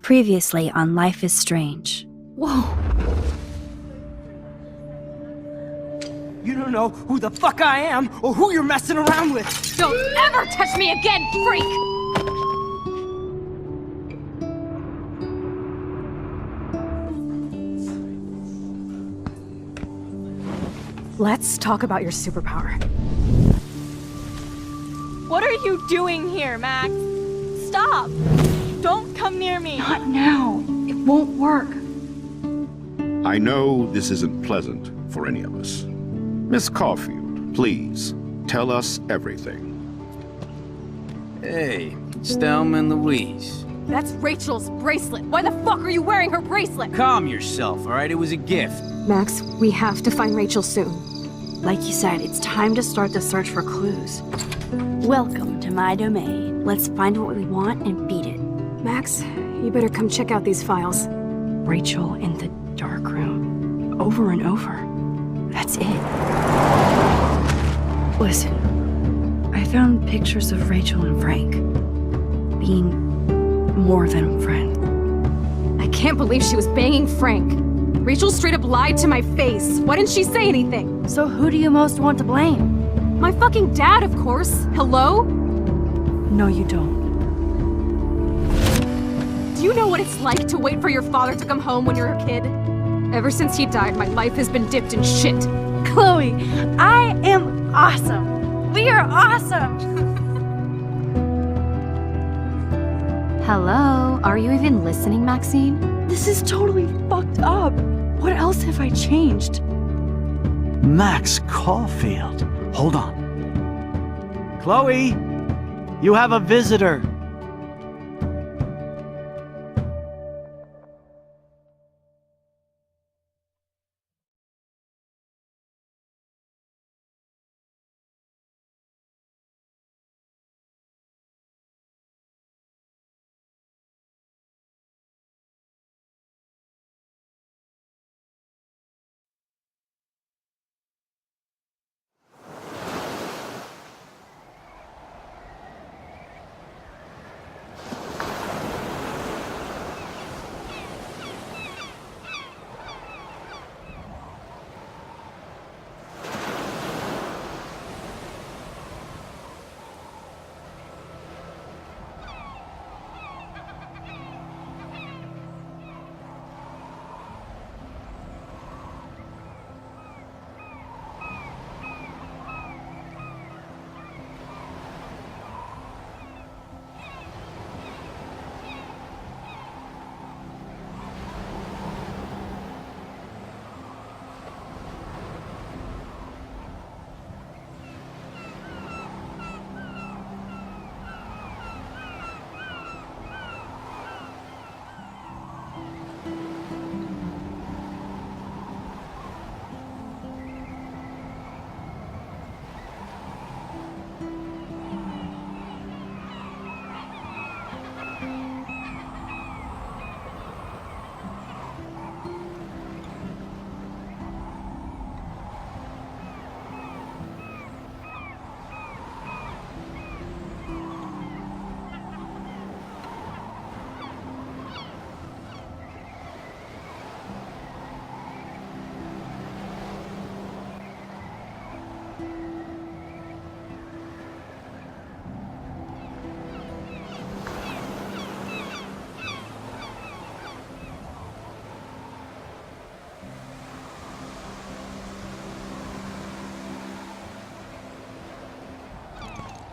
Previously on Life is Strange. Whoa! You don't know who the fuck I am or who you're messing around with! Don't ever touch me again, freak! Let's talk about your superpower. What are you doing here, Max? Stop! Don't come near me! Not now. It won't work. I know this isn't pleasant for any of us. Miss Caulfield, please, tell us everything. Hey, it's Thelma and Louise. That's Rachel's bracelet. Why the fuck are you wearing her bracelet? Calm yourself, alright? It was a gift. Max, we have to find Rachel soon. Like you said, it's time to start the search for clues. Welcome to my domain. Let's find what we want and beat it. Max, you better come check out these files. Rachel in the dark room. Over and over. That's it. Listen, I found pictures of Rachel and Frank being more than a friend. I can't believe she was banging Frank. Rachel straight up lied to my face. Why didn't she say anything? So who do you most want to blame? My fucking dad, of course. Hello? No, you don't. Do you know what it's like to wait for your father to come home when you're a kid? Ever since he died, my life has been dipped in shit. Chloe, I am awesome. We are awesome. Hello? Are you even listening, Maxine? This is totally fucked up. What else have I changed? Max Caulfield. Hold on. Chloe, you have a visitor.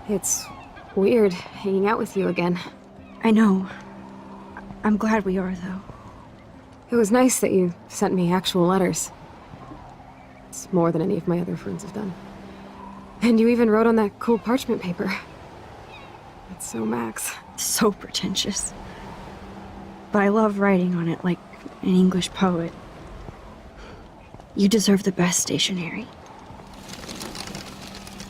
It's weird hanging out with you again. I know. I'm glad we are, though. It was nice that you sent me actual letters. It's more than any of my other friends have done. And you even wrote on that cool parchment paper. It's so Max. So pretentious. But I love writing on it like an English poet. You deserve the best stationery.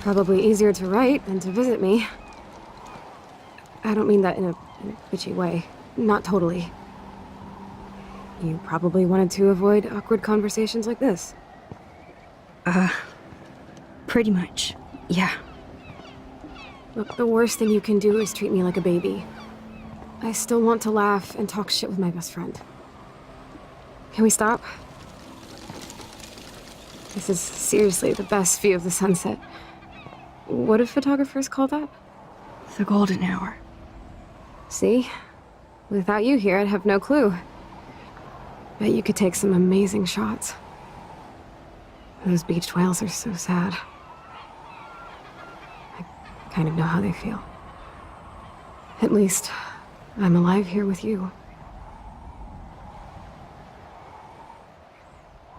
Probably easier to write than to visit me. I don't mean that in a bitchy way. Not totally. You probably wanted to avoid awkward conversations like this. Pretty much, yeah. Look, the worst thing you can do is treat me like a baby. I still want to laugh and talk shit with my best friend. Can we stop? This is seriously the best view of the sunset. What do photographers call that? The golden hour. See? Without you here, I'd have no clue. Bet you could take some amazing shots. Those beached whales are so sad. I kind of know how they feel. At least, I'm alive here with you.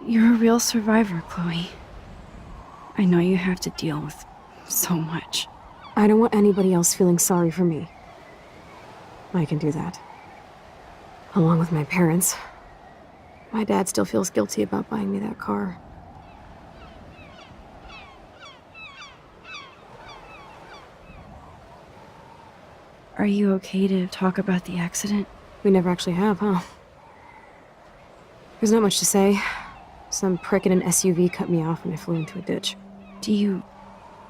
You're a real survivor, Chloe. I know you have to deal with so much. I don't want anybody else feeling sorry for me. I can do that. Along with my parents. My dad still feels guilty about buying me that car. Are you okay to talk about the accident? We never actually have, huh? There's not much to say. Some prick in an SUV cut me off and I flew into a ditch. Do you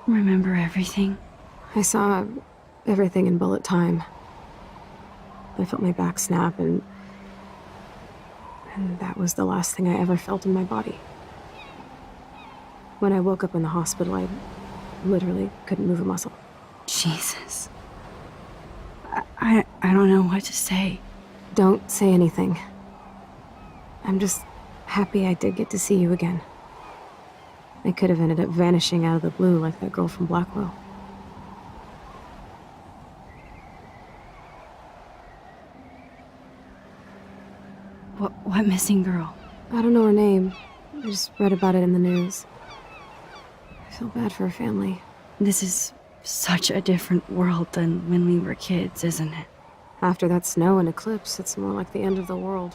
remember everything? I saw everything in bullet time. I felt my back snap and that was the last thing I ever felt in my body. When I woke up in the hospital, I literally couldn't move a muscle. Jesus. I don't know what to say. Don't say anything. I'm just happy I did get to see you again. I could have ended up vanishing out of the blue like that girl from Blackwell. What missing girl? I don't know her name. I just read about it in the news. I feel bad for her family. This is such a different world than when we were kids, isn't it? After that snow and eclipse, it's more like the end of the world.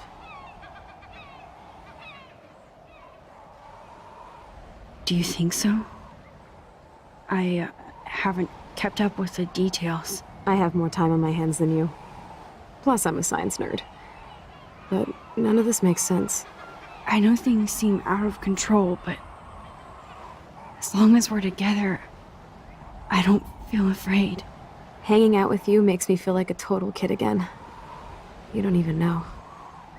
Do you think so? I haven't kept up with the details. I have more time on my hands than you. Plus, I'm a science nerd. But none of this makes sense. I know things seem out of control, but as long as we're together, I don't feel afraid. Hanging out with you makes me feel like a total kid again. You don't even know.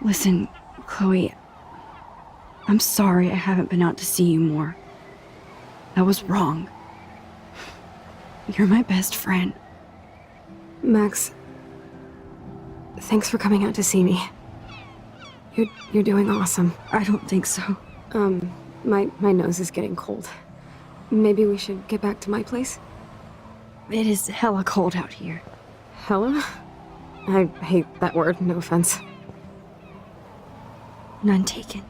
Listen, Chloe, I'm sorry I haven't been out to see you more. That was wrong. You're my best friend. Max, thanks for coming out to see me. You're doing awesome. I don't think so. My nose is getting cold. Maybe we should get back to my place? It is hella cold out here. Hella? I hate that word, no offense. None taken.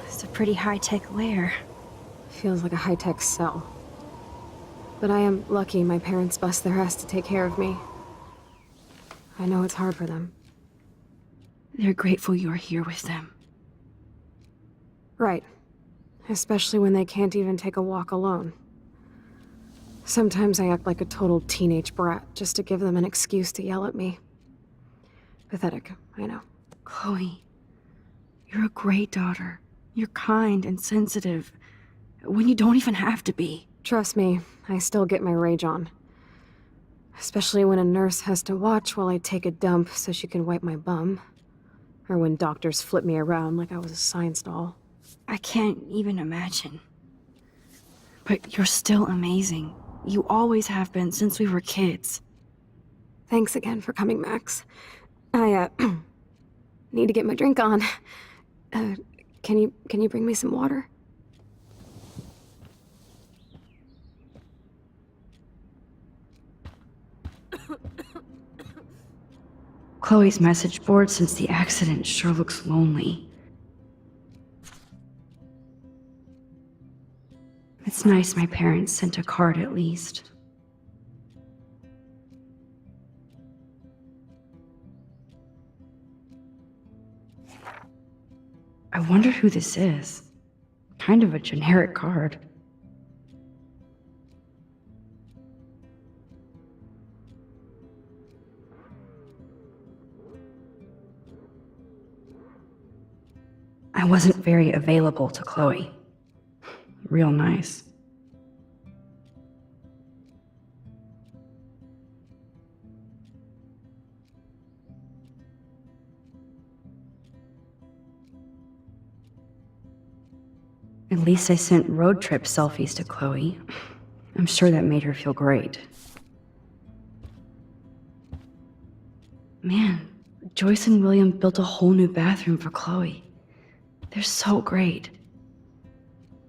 It's a pretty high-tech lair. Feels like a high-tech cell. But I am lucky my parents bust their ass to take care of me. I know it's hard for them. They're grateful you're here with them. Right. Especially when they can't even take a walk alone. Sometimes I act like a total teenage brat just to give them an excuse to yell at me. Pathetic, I know. Chloe, you're a great daughter. You're kind and sensitive, when you don't even have to be. Trust me, I still get my rage on. Especially when a nurse has to watch while I take a dump so she can wipe my bum. Or when doctors flip me around like I was a science doll. I can't even imagine. But you're still amazing. You always have been since we were kids. Thanks again for coming, Max. I, need to get my drink on. Can you bring me some water? Chloe's message board since the accident sure looks lonely. It's nice my parents sent a card at least. I wonder who this is. Kind of a generic card. I wasn't very available to Chloe. Real nice. At least I sent road trip selfies to Chloe. I'm sure that made her feel great. Man, Joyce and William built a whole new bathroom for Chloe. They're so great.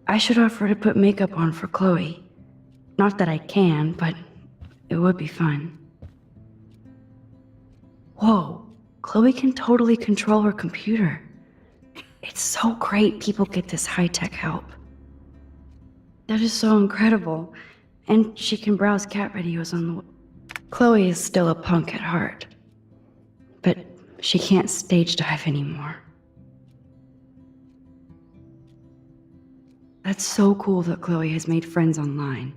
I should offer to put makeup on for Chloe. Not that I can, but it would be fun. Whoa, Chloe can totally control her computer. It's so great people get this high-tech help. That is so incredible. And she can browse cat videos on the... Chloe is still a punk at heart. But she can't stage dive anymore. That's so cool that Chloe has made friends online.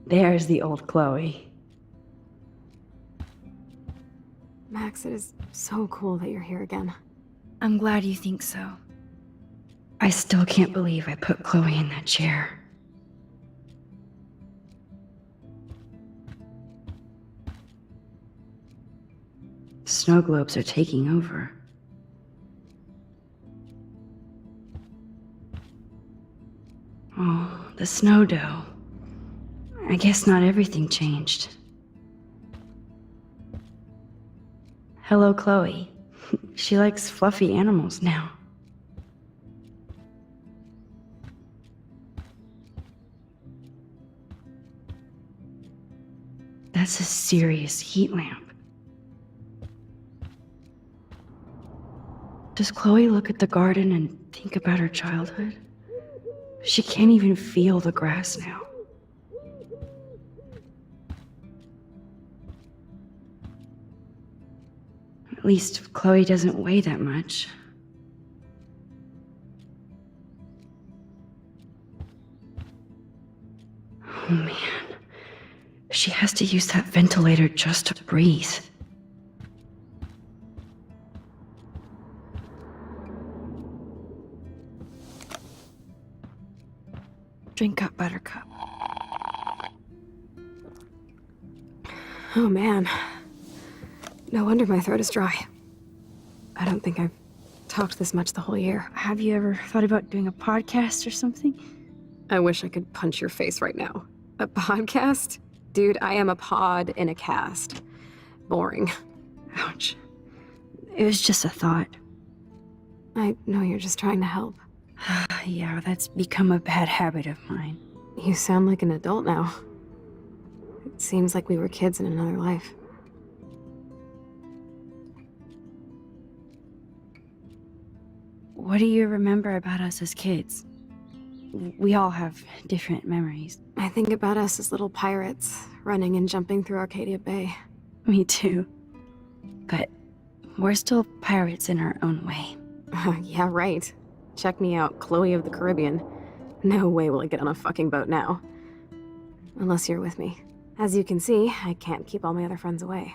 There's the old Chloe. Max, it is so cool that you're here again. I'm glad you think so. I still can't believe I put Chloe in that chair. Snow globes are taking over. Oh, the snow dough. I guess not everything changed. Hello, Chloe. She likes fluffy animals now. That's a serious heat lamp. Does Chloe look at the garden and think about her childhood? She can't even feel the grass now. At least Chloe doesn't weigh that much. Oh man. She has to use that ventilator just to breathe. Drink up, Buttercup. Oh man. No wonder my throat is dry. I don't think I've talked this much the whole year. Have you ever thought about doing a podcast or something? I wish I could punch your face right now. A podcast? Dude, I am a pod in a cast. Boring. Ouch. It was just a thought. I know you're just trying to help. Yeah, that's become a bad habit of mine. You sound like an adult now. It seems like we were kids in another life. What do you remember about us as kids? We all have different memories. I think about us as little pirates, running and jumping through Arcadia Bay. Me too. But we're still pirates in our own way. Yeah, right. Check me out, Chloe of the Caribbean. No way will I get on a fucking boat now. Unless you're with me. As you can see, I can't keep all my other friends away.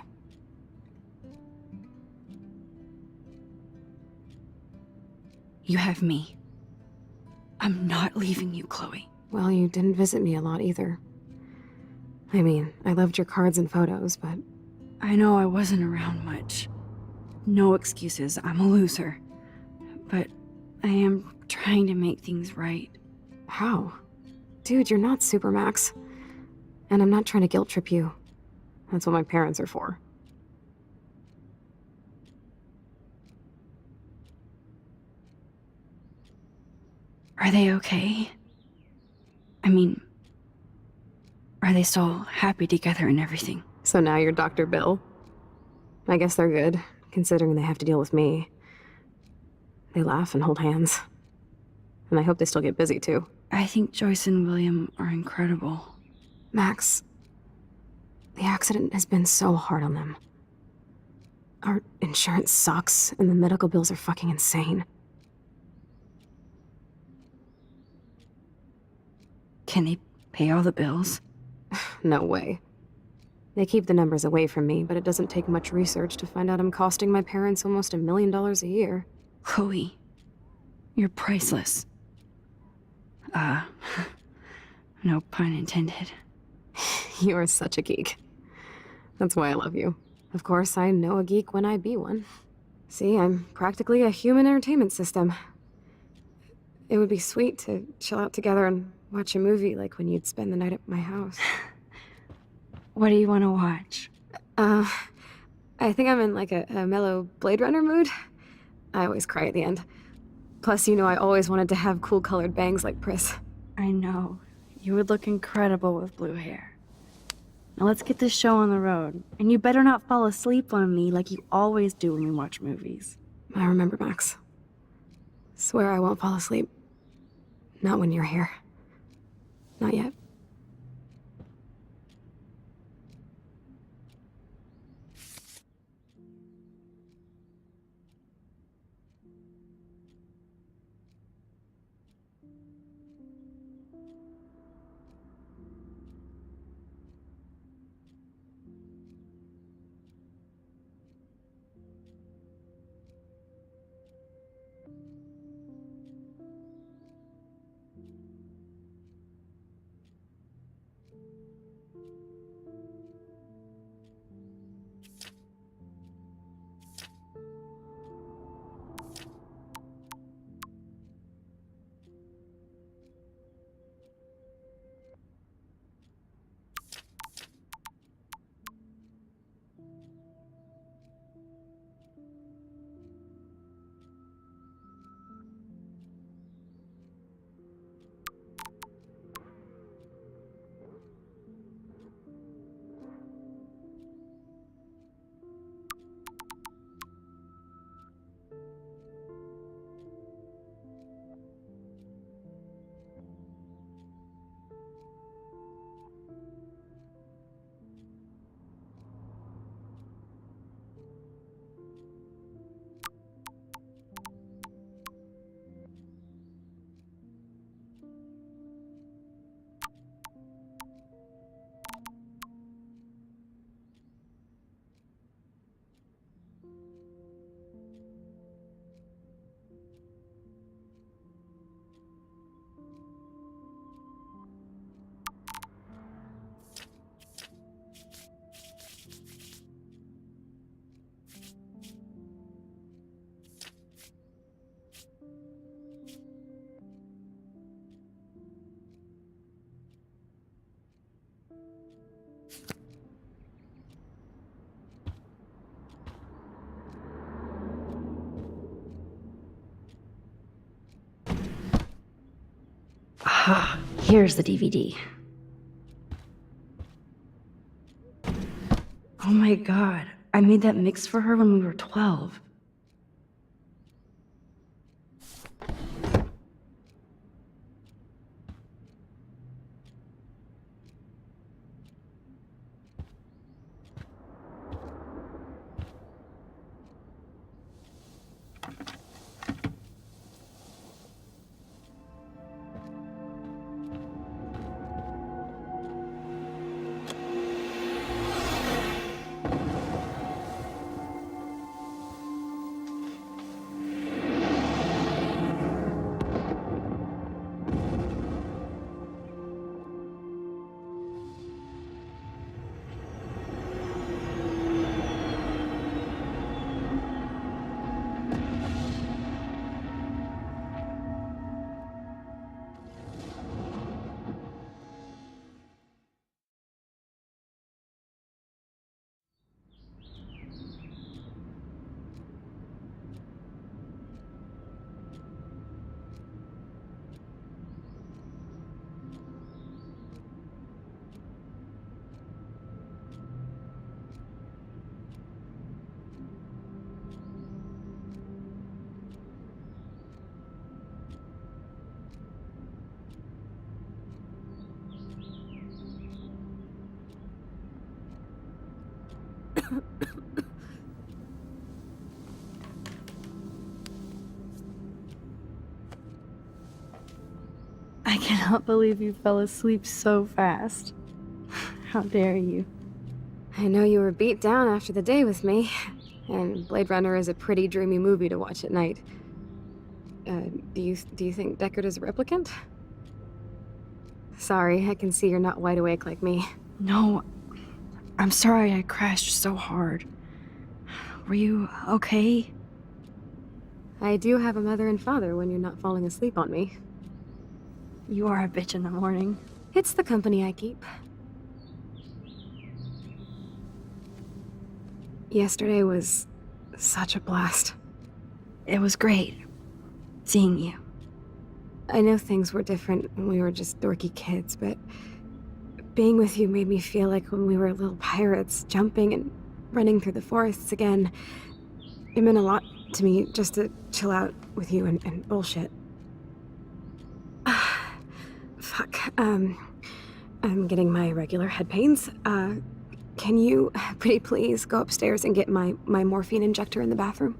You have me. I'm not leaving you, Chloe. Well, you didn't visit me a lot either. I mean, I loved your cards and photos, but... I know I wasn't around much. No excuses, I'm a loser. But I am trying to make things right. How? Dude, you're not Supermax. And I'm not trying to guilt trip you. That's what my parents are for. Are they okay? I mean, are they still happy together and everything? So now you're Dr. Bill? I guess they're good, considering they have to deal with me. They laugh and hold hands. And I hope they still get busy, too. I think Joyce and William are incredible. Max, the accident has been so hard on them. Our insurance sucks, and the medical bills are fucking insane. Can they pay all the bills? No way. They keep the numbers away from me, but it doesn't take much research to find out I'm costing my parents almost $1 million a year. Chloe, you're priceless. No pun intended. You are such a geek. That's why I love you. Of course, I know a geek when I be one. See, I'm practically a human entertainment system. It would be sweet to chill out together and watch a movie like when you'd spend the night at my house. What do you want to watch? I think I'm in like a mellow Blade Runner mood. I always cry at the end. Plus, you know I always wanted to have cool colored bangs like Pris. I know. You would look incredible with blue hair. Now let's get this show on the road. And you better not fall asleep on me like you always do when we watch movies. I remember, Max. Swear I won't fall asleep. Not when you're here. Not yet. Ah, here's the DVD. Oh my god, I made that mix for her when we were 12. I cannot believe you fell asleep so fast. How dare you? I know you were beat down after the day with me, and Blade Runner is a pretty dreamy movie to watch at night. Do you think Deckard is a replicant? Sorry, I can see you're not wide awake like me. No, I'm sorry I crashed so hard. Were you okay? I do have a mother and father when you're not falling asleep on me. You are a bitch in the morning. It's the company I keep. Yesterday was such a blast. It was great seeing you. I know things were different when we were just dorky kids, but being with you made me feel like when we were little pirates, jumping and running through the forests again. It meant a lot to me just to chill out with you and bullshit. Fuck, I'm getting my regular head pains. Can you, pretty please, go upstairs and get my morphine injector in the bathroom?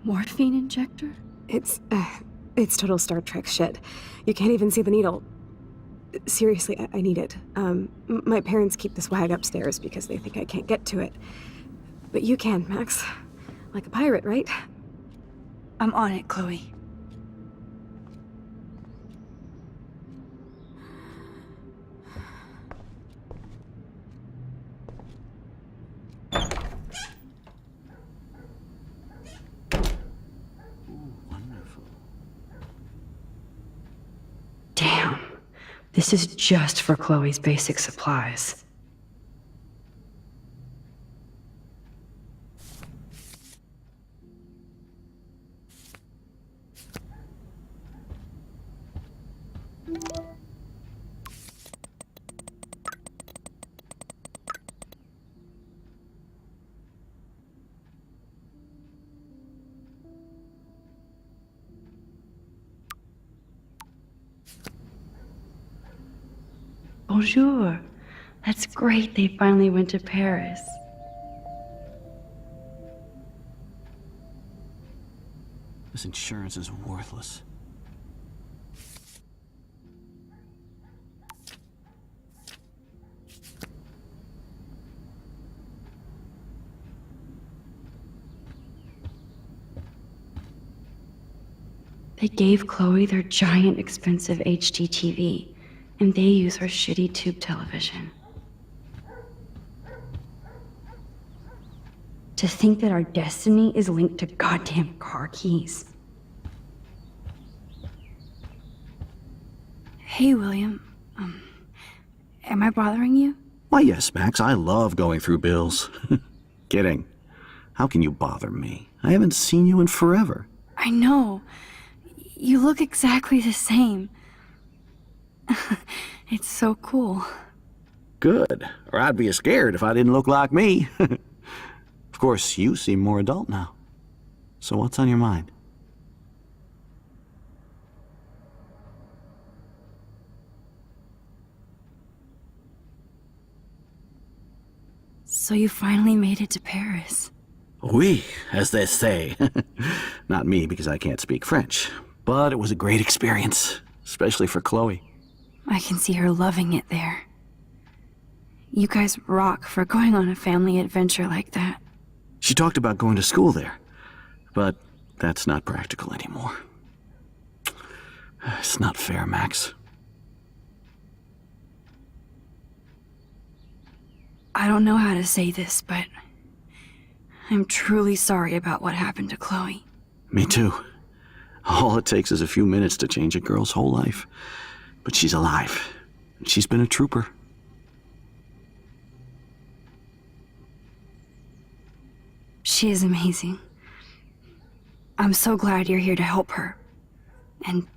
Morphine injector? It's total Star Trek shit. You can't even see the needle. Seriously, I need it. My parents keep the swag upstairs because they think I can't get to it. But you can, Max. Like a pirate, right? I'm on it, Chloe. Damn. This is just for Chloe's basic supplies. Bonjour. That's great they finally went to Paris. This insurance is worthless. They gave Chloe their giant expensive HD TV, and they use her shitty tube television. To think that our destiny is linked to goddamn car keys. Hey, William. Am I bothering you? Why, yes, Max, I love going through bills. Kidding. How can you bother me? I haven't seen you in forever. I know. You look exactly the same. It's so cool. Good. Or I'd be scared if I didn't look like me. Of course, you seem more adult now. So what's on your mind? So you finally made it to Paris. Oui, as they say. Not me, because I can't speak French. But it was a great experience, especially for Chloe. I can see her loving it there. You guys rock for going on a family adventure like that. She talked about going to school there, but that's not practical anymore. It's not fair, Max. I don't know how to say this, but I'm truly sorry about what happened to Chloe. Me too. All it takes is a few minutes to change a girl's whole life. But she's alive. She's been a trooper. She is amazing. I'm so glad you're here to help her. And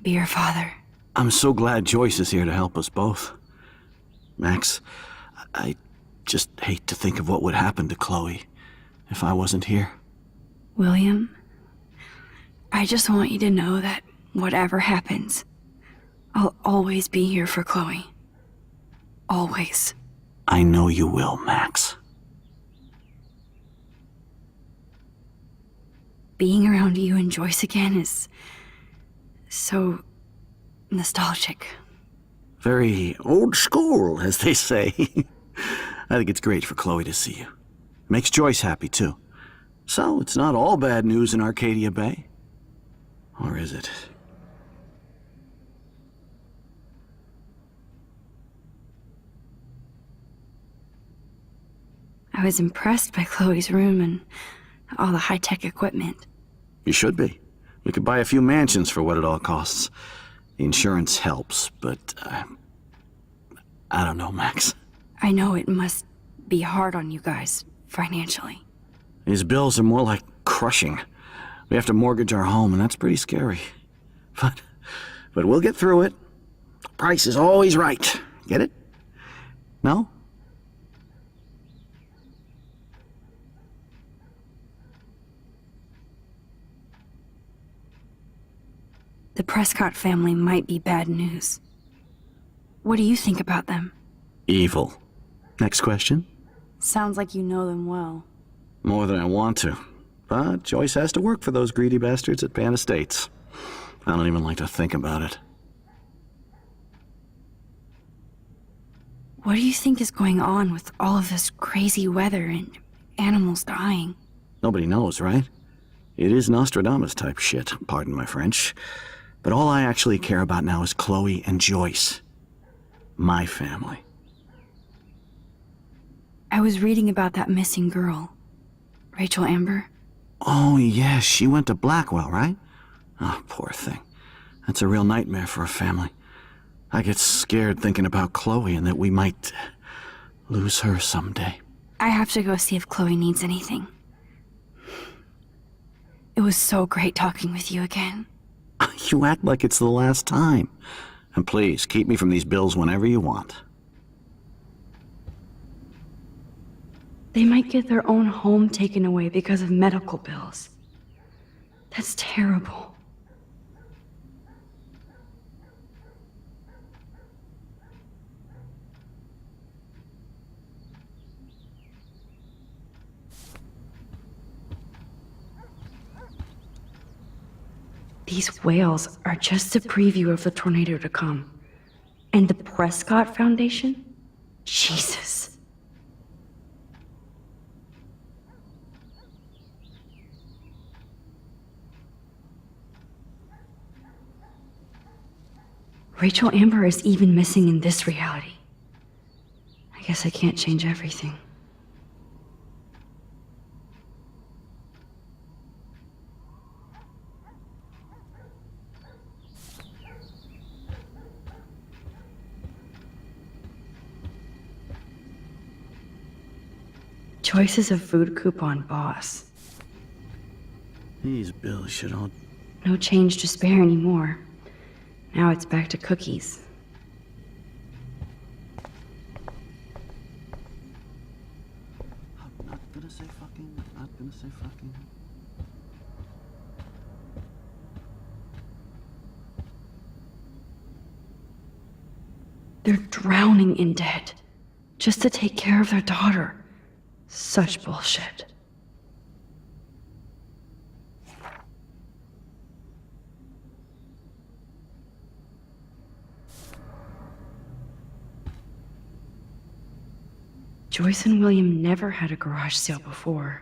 be her father. I'm so glad Joyce is here to help us both. Max, I just hate to think of what would happen to Chloe if I wasn't here. William, I just want you to know that whatever happens, I'll always be here for Chloe. Always. I know you will, Max. being around you and Joyce again is so nostalgic. Very old school, as they say. I think it's great for Chloe to see you. Makes Joyce happy, too. So, it's not all bad news in Arcadia Bay. Or is it? I was impressed by Chloe's room and all the high-tech equipment. You should be. We could buy a few mansions for what it all costs. The insurance helps, but I don't know, Max. I know it must be hard on you guys, financially. These bills are more like crushing. We have to mortgage our home, and that's pretty scary. But we'll get through it. The price is always right. Get it? No? The Prescott family might be bad news. What do you think about them? Evil. Next question? Sounds like you know them well. More than I want to. But Joyce has to work for those greedy bastards at Pan Estates. I don't even like to think about it. What do you think is going on with all of this crazy weather and animals dying? Nobody knows, right? It is Nostradamus type shit, pardon my French. But all I actually care about now is Chloe and Joyce. My family. I was reading about that missing girl, Rachel Amber. Oh, yeah, she went to Blackwell, right? Oh, poor thing. That's a real nightmare for a family. I get scared thinking about Chloe and that we might lose her someday. I have to go see if Chloe needs anything. It was so great talking with you again. You act like it's the last time. And please, keep me from these bills whenever you want. They might get their own home taken away because of medical bills. That's terrible. These whales are just a preview of the tornado to come. And the Prescott Foundation? Jesus. Rachel Amber is even missing in this reality. I guess I can't change everything. Joyce is a food coupon boss. These bills should all... No change to spare anymore. Now it's back to cookies. I'm not gonna say fucking, not gonna say fucking. They're drowning in debt just to take care of their daughter. Such bullshit. Joyce and William never had a garage sale before.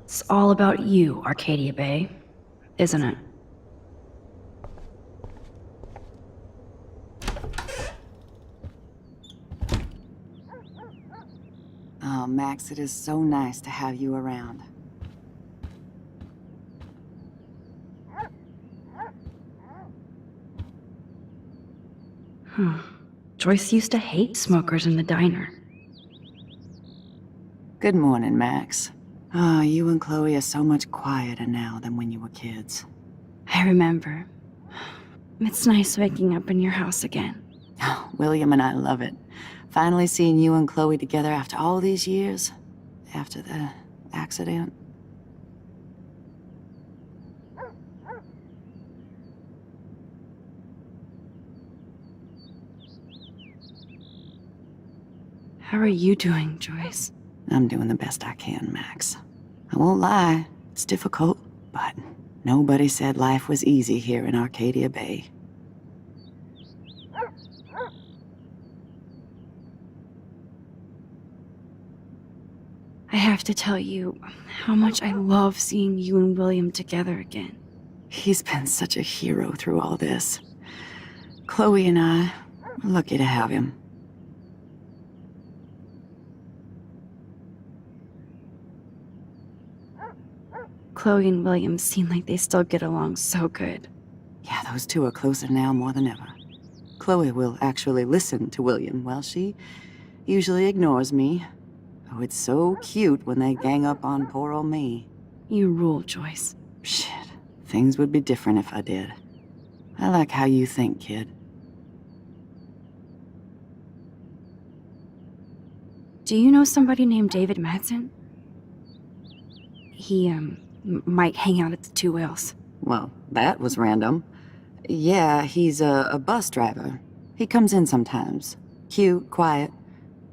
It's all about you, Arcadia Bay, isn't it? Oh, Max, it is so nice to have you around. Joyce used to hate smokers in the diner. Good morning, Max. Oh, you and Chloe are so much quieter now than when you were kids. I remember. It's nice waking up in your house again. Oh, William and I love it. Finally seeing you and Chloe together after all these years. After the accident. How are you doing, Joyce? I'm doing the best I can, Max. I won't lie, it's difficult, but nobody said life was easy here in Arcadia Bay. I have to tell you how much I love seeing you and William together again. He's been such a hero through all this. Chloe and I are lucky to have him. Chloe and William seem like they still get along so good. Yeah, those two are closer now more than ever. Chloe will actually listen to William, while she usually ignores me. Oh, it's so cute when they gang up on poor old me. You rule, Joyce. Shit, things would be different if I did. I like how you think, kid. Do you know somebody named David Madsen? He, might hang out at the Two Whales. Well, that was random. Yeah, he's a bus driver. He comes in sometimes. Cute, quiet.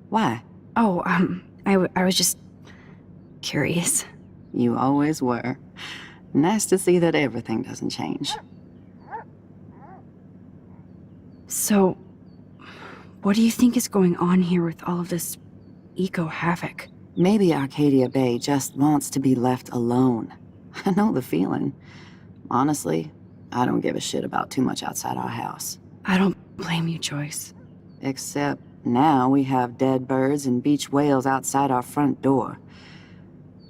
Why? Oh, I was just curious. You always were. Nice to see that everything doesn't change. So, what do you think is going on here with all of this eco-havoc? Maybe Arcadia Bay just wants to be left alone. I know the feeling. Honestly, I don't give a shit about too much outside our house. I don't blame you, Joyce. Except now we have dead birds and beach whales outside our front door.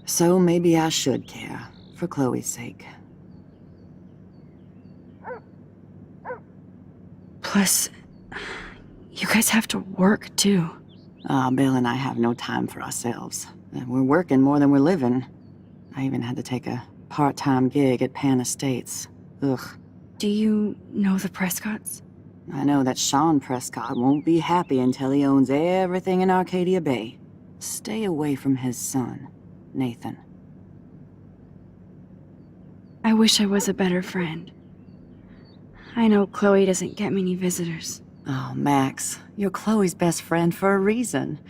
So maybe I should care, for Chloe's sake. Plus, you guys have to work, too. Bill and I have no time for ourselves. We're working more than we're living. I even had to take a part-time gig at Pan Estates. Ugh. Do you know the Prescotts? I know that Sean Prescott won't be happy until he owns everything in Arcadia Bay. Stay away from his son, Nathan. I wish I was a better friend. I know Chloe doesn't get many visitors. Oh, Max, you're Chloe's best friend for a reason.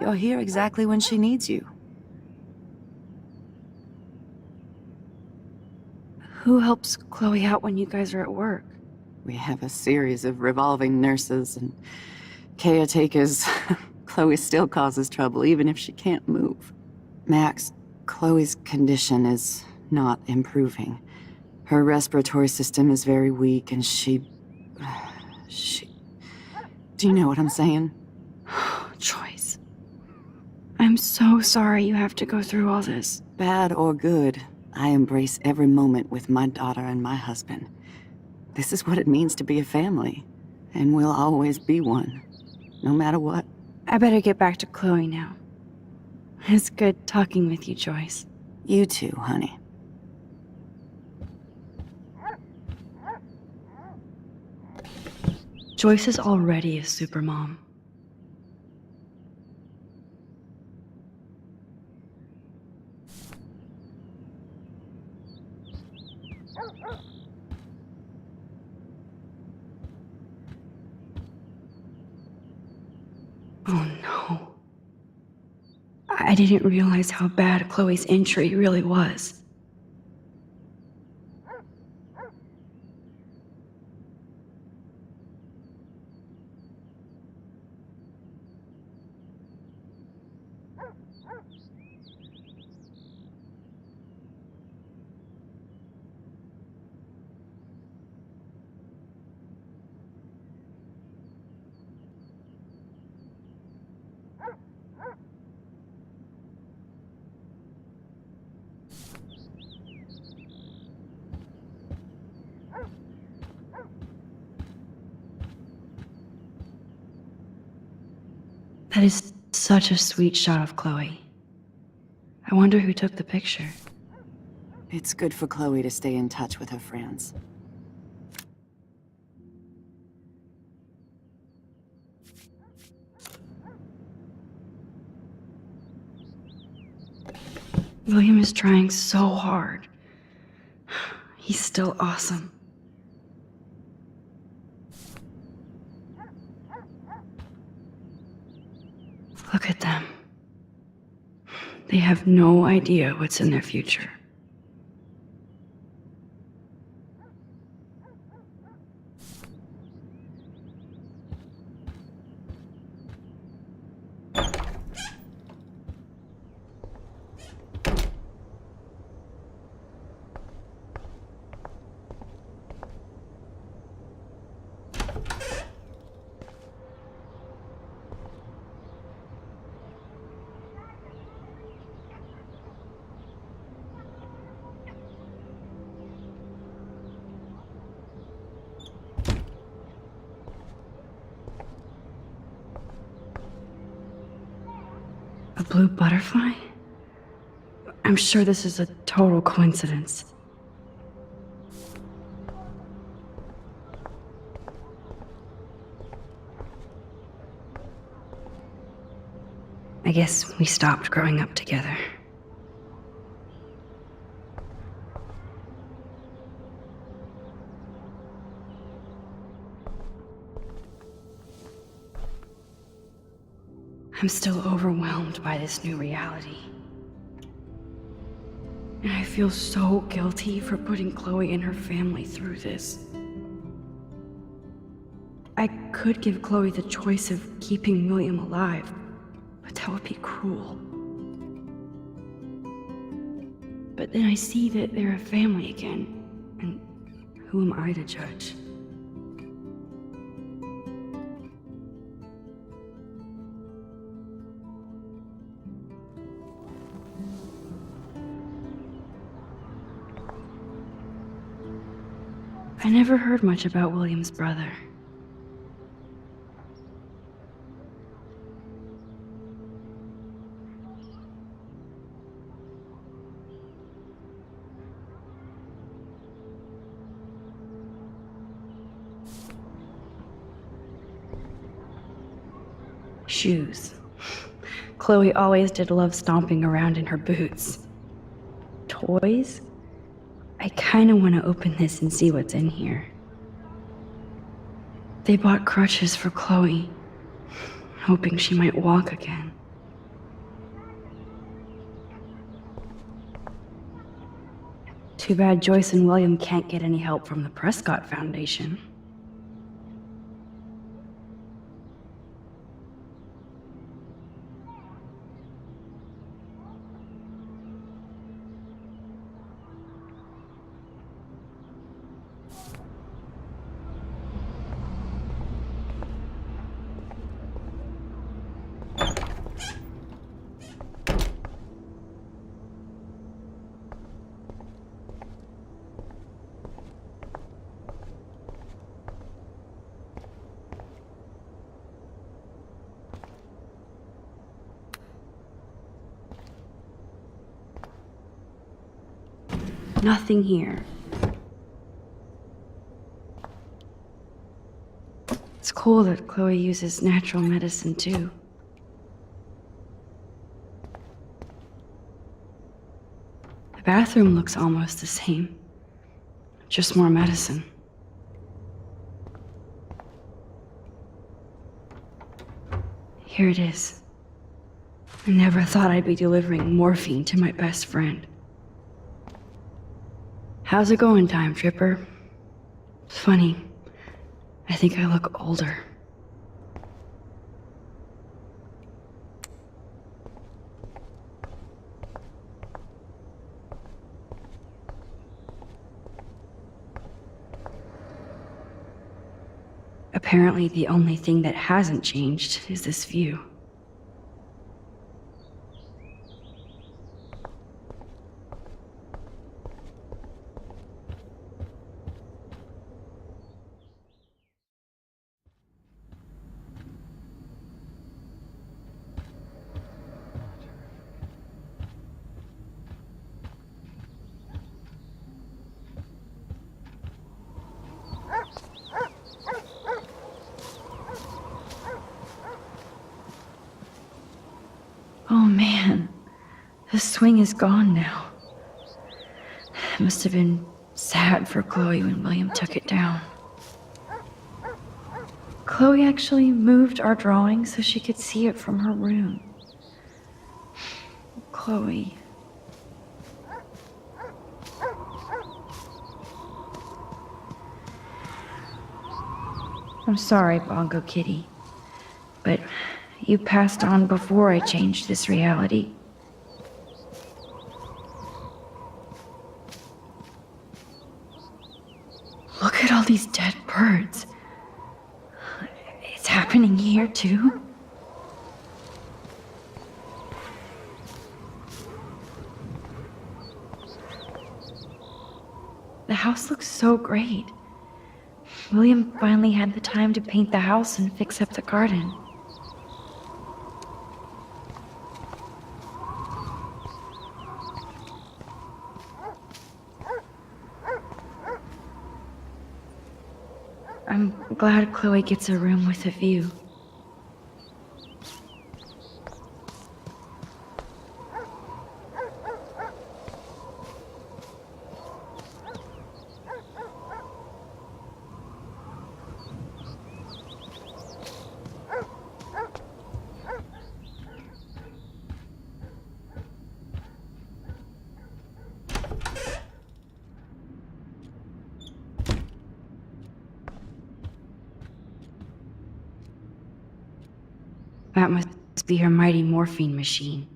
You're here exactly when she needs you. Who helps Chloe out when you guys are at work? We have a series of revolving nurses and caretakers. Chloe still causes trouble, even if she can't move. Max, Chloe's condition is not improving. Her respiratory system is very weak, and she... Do you know what I'm saying? Joyce. I'm so sorry you have to go through all this. Bad or good, I embrace every moment with my daughter and my husband. This is what it means to be a family, and we'll always be one, no matter what. I better get back to Chloe now. It's good talking with you, Joyce. You too, honey. Joyce is already a supermom. Oh no. I didn't realize how bad Chloe's injury really was. That is such a sweet shot of Chloe. I wonder who took the picture. It's good for Chloe to stay in touch with her friends. William is trying so hard. He's still awesome. Look at them. They have no idea what's in their future. A blue butterfly? I'm sure this is a total coincidence. I guess we stopped growing up together. I'm still overwhelmed by this new reality. And I feel so guilty for putting Chloe and her family through this. I could give Chloe the choice of keeping William alive, but that would be cruel. But then I see that they're a family again, and who am I to judge? I never heard much about William's brother. Shoes. Chloe always did love stomping around in her boots. Toys? I kinda wanna open this and see what's in here. They bought crutches for Chloe, hoping she might walk again. Too bad Joyce and William can't get any help from the Prescott Foundation. Nothing here. It's cool that Chloe uses natural medicine too. The bathroom looks almost the same, just more medicine. Here it is. I never thought I'd be delivering morphine to my best friend. How's it going, Time Tripper? Funny, I think I look older. Apparently, the only thing that hasn't changed is this view. Oh man, the swing is gone now. It must have been sad for Chloe when William took it down. Chloe actually moved our drawing so she could see it from her room. Chloe. I'm sorry, Bongo Kitty, but you passed on before I changed this reality. Look at all these dead birds. It's happening here, too. The house looks so great. William finally had the time to paint the house and fix up the garden. I'm glad Chloe gets a room with a view. That must be her mighty morphine machine.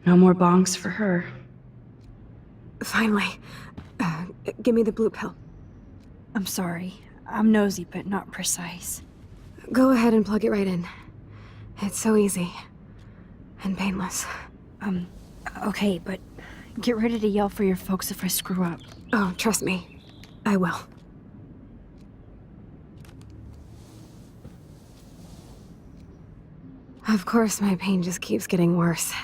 No more bongs for her. Finally. Give me the blue pill. I'm sorry. I'm nosy, but not precise. Go ahead and plug it right in. It's so easy. And painless. Okay, but get ready to yell for your folks if I screw up. Oh, trust me. I will. Of course, my pain just keeps getting worse.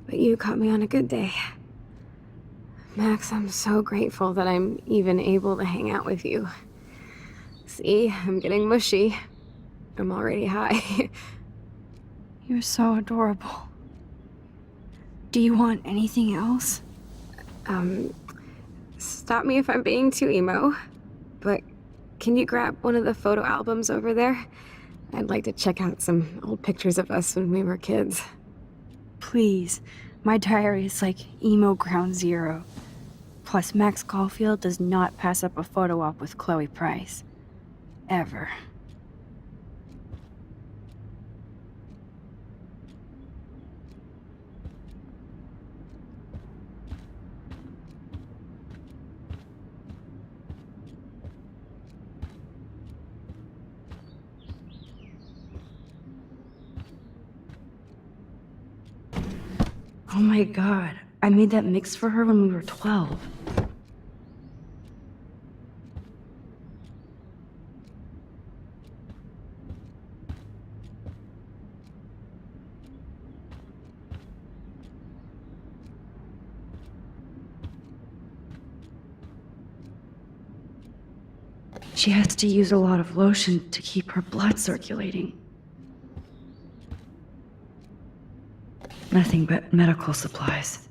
But you caught me on a good day. Max, I'm so grateful that I'm even able to hang out with you. See, I'm getting mushy. I'm already high. You're so adorable. Do you want anything else? Stop me if I'm being too emo, but can you grab one of the photo albums over there? I'd like to check out some old pictures of us when we were kids. Please. My diary is like emo ground zero. Plus, Max Caulfield does not pass up a photo op with Chloe Price. Ever. Oh my god, I made that mix for her when we were 12. She has to use a lot of lotion to keep her blood circulating. Nothing but medical supplies.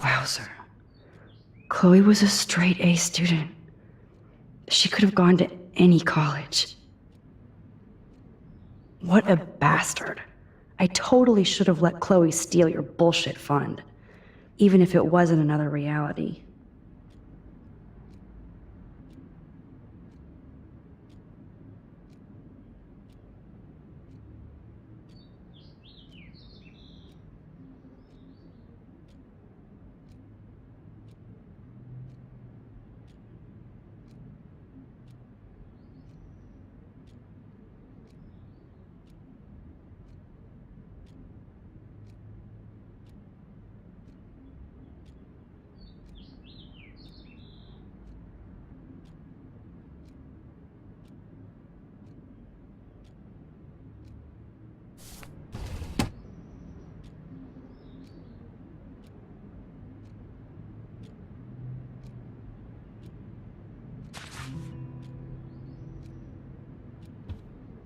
Wowzer. Chloe was a straight A student. She could have gone to any college. What a bastard. I totally should have let Chloe steal your bullshit fund, even if it wasn't another reality.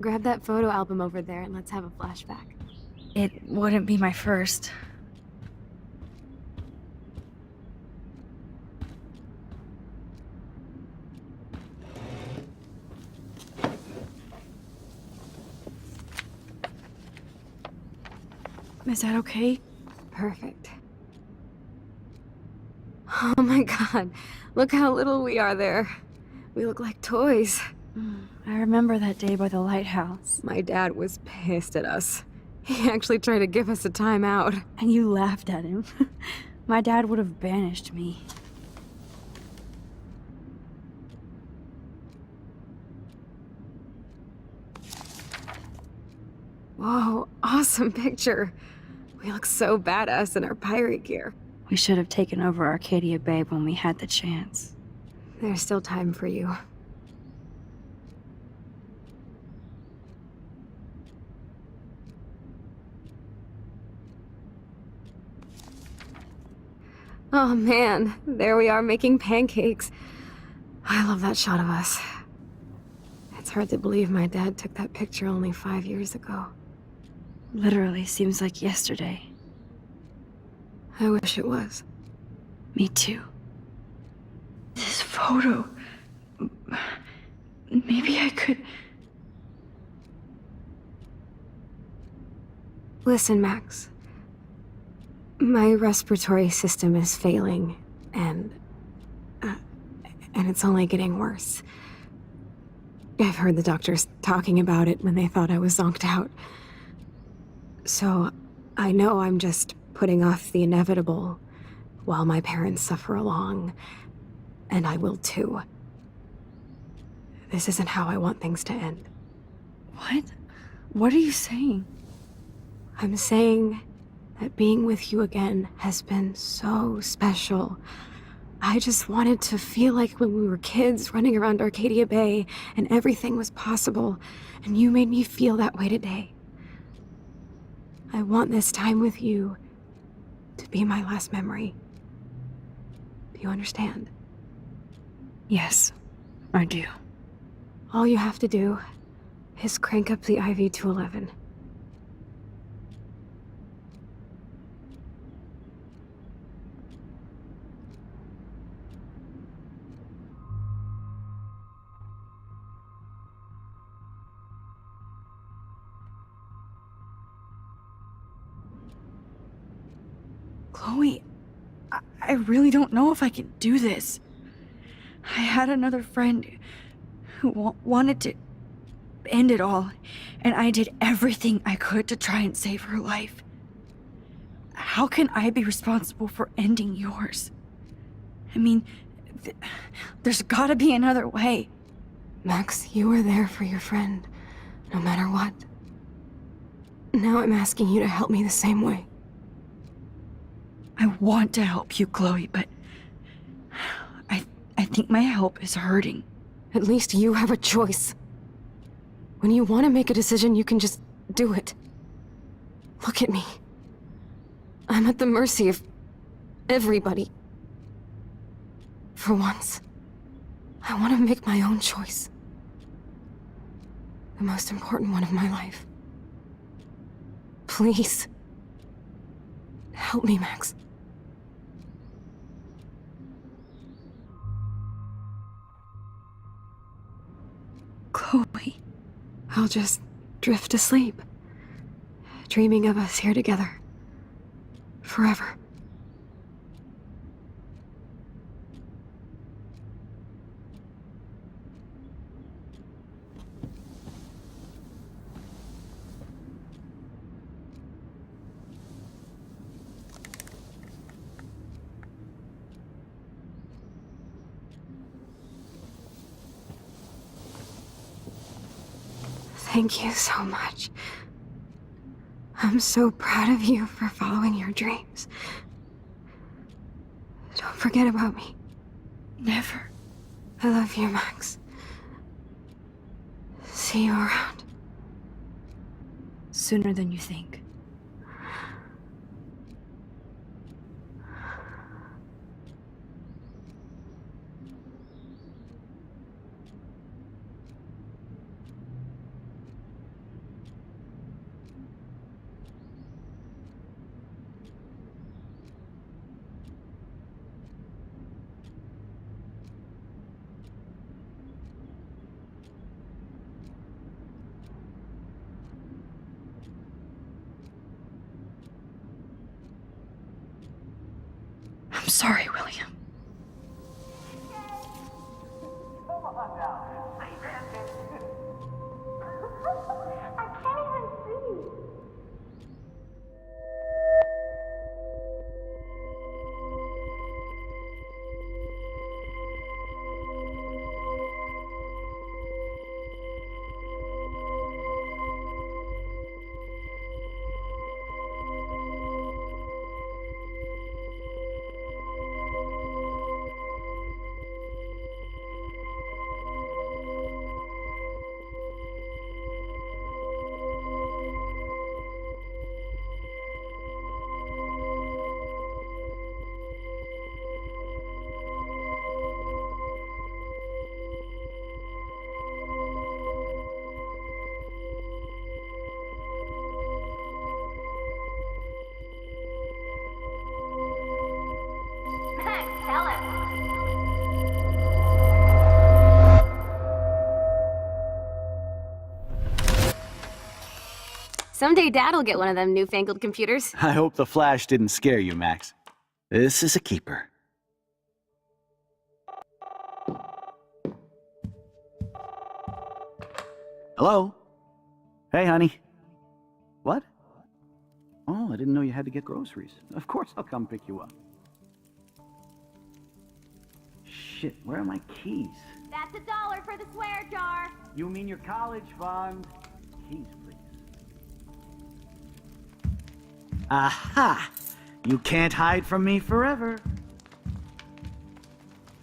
Grab that photo album over there and let's have a flashback. It wouldn't be my first. Is that okay? Perfect. Oh my god, look how little we are there. We look like toys. I remember that day by the lighthouse. My dad was pissed at us. He actually tried to give us a timeout. And you laughed at him. My dad would have banished me. Whoa, awesome picture. We look so badass in our pirate gear. We should have taken over Arcadia Bay when we had the chance. There's still time for you. Oh man, there we are making pancakes. I love that shot of us. It's hard to believe my dad took that picture only 5 years ago. Literally seems like yesterday. I wish it was. Me too. This photo... Maybe I could... Listen, Max. My respiratory system is failing, and it's only getting worse. I've heard the doctors talking about it when they thought I was zonked out. So, I know I'm just putting off the inevitable while my parents suffer along, and I will too. This isn't how I want things to end. What? What are you saying? I'm saying that being with you again has been so special. I just wanted to feel like when we were kids running around Arcadia Bay and everything was possible, and you made me feel that way today. I want this time with you to be my last memory. Do you understand? Yes, I do. All you have to do is crank up the IV to 11. Chloe, I really don't know if I can do this. I had another friend who wanted to end it all, and I did everything I could to try and save her life. How can I be responsible for ending yours? I mean, there's gotta be another way. Max, you were there for your friend, no matter what. Now I'm asking you to help me the same way. I want to help you, Chloe, but I think my help is hurting. At least you have a choice. When you want to make a decision, you can just do it. Look at me. I'm at the mercy of everybody. For once, I want to make my own choice. The most important one of my life. Please. Help me, Max. Chloe. I'll just drift asleep, dreaming of us here together. Forever. Thank you so much. I'm so proud of you for following your dreams. Don't forget about me. Never. I love you, Max. See you around. Sooner than you think. I'm sorry, William. Someday Dad'll get one of them newfangled computers. I hope the flash didn't scare you, Max. This is a keeper. Hello? Hey, honey. What? Oh, I didn't know you had to get groceries. Of course I'll come pick you up. Shit, where are my keys? That's $1 for the swear jar. You mean your college fund? Keys, please. Aha! You can't hide from me forever.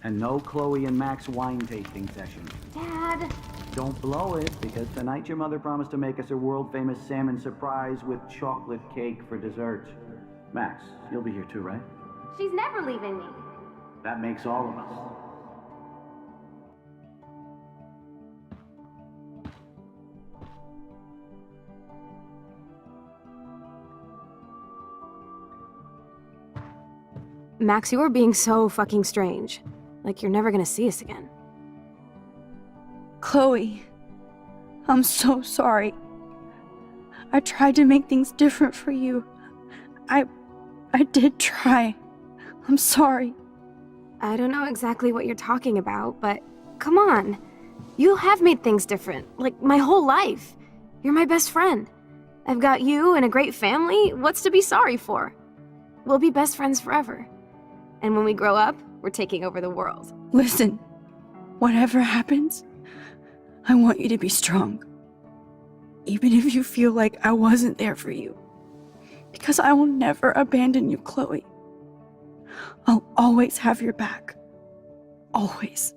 And no Chloe and Max wine tasting session. Dad. Don't blow it, because tonight your mother promised to make us a world-famous salmon surprise with chocolate cake for dessert. Max, you'll be here too, right? She's never leaving me. That makes all of us. Max, you are being so fucking strange. Like you're never gonna see us again. Chloe, I'm so sorry. I tried to make things different for you. I did try. I'm sorry. I don't know exactly what you're talking about, but come on. You have made things different, like my whole life. You're my best friend. I've got you and a great family. What's to be sorry for? We'll be best friends forever. And when we grow up, we're taking over the world. Listen, whatever happens, I want you to be strong. Even if you feel like I wasn't there for you. Because I will never abandon you, Chloe. I'll always have your back. Always.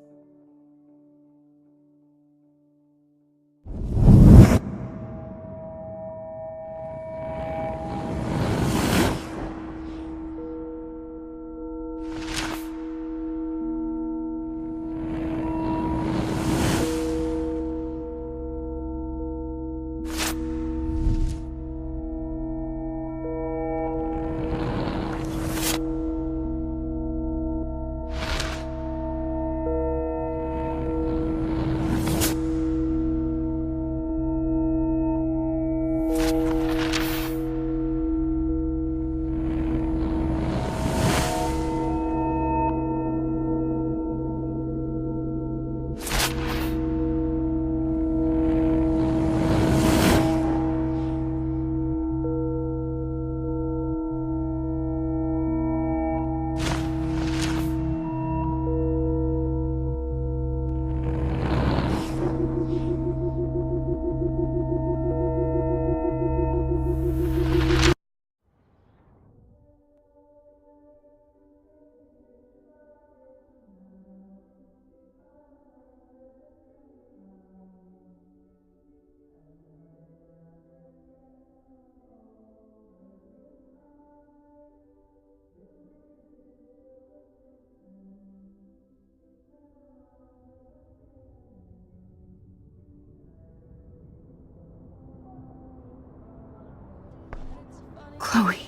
Chloe,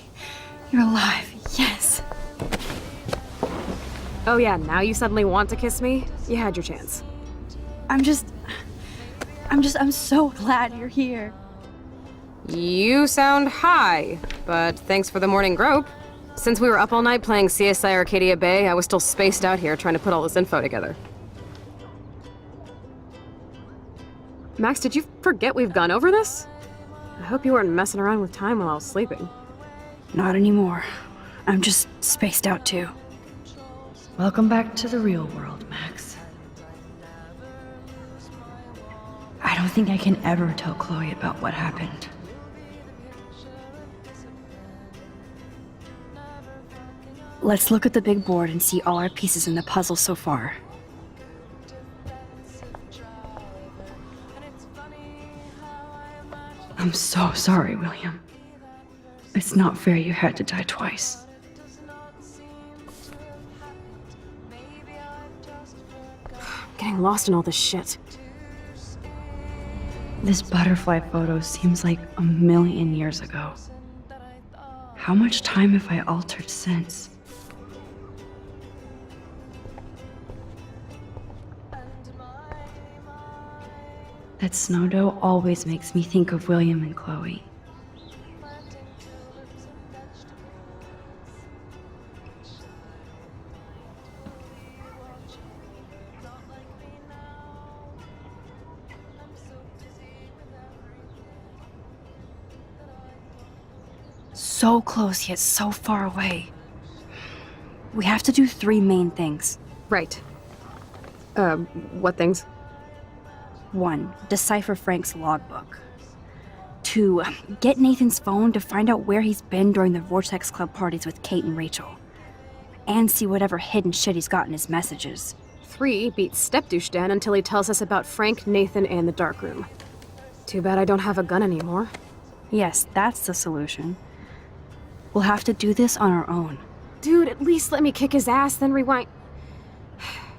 you're alive. Yes. Oh yeah, now you suddenly want to kiss me? You had your chance. I'm so glad you're here. You sound high, but thanks for the morning grope. Since we were up all night playing CSI Arcadia Bay, I was still spaced out here trying to put all this info together. Max, did you forget we've gone over this? I hope you weren't messing around with time while I was sleeping. Not anymore. I'm just spaced out too. Welcome back to the real world, Max. I don't think I can ever tell Chloe about what happened. Let's look at the big board and see all our pieces in the puzzle so far. I'm so sorry, William. It's not fair you had to die twice. I'm getting lost in all this shit. This butterfly photo seems like a million years ago. How much time have I altered since? That snow dough always makes me think of William and Chloe. So close yet so far away. We have to do 3 main things. Right. What things? 1. Decipher Frank's logbook. 2. Get Nathan's phone to find out where he's been during the Vortex Club parties with Kate and Rachel. And see whatever hidden shit he's got in his messages. 3. Beat Stepdouche Dan until he tells us about Frank, Nathan, and the darkroom. Too bad I don't have a gun anymore. Yes, that's the solution. We'll have to do this on our own. Dude, at least let me kick his ass, then rewind.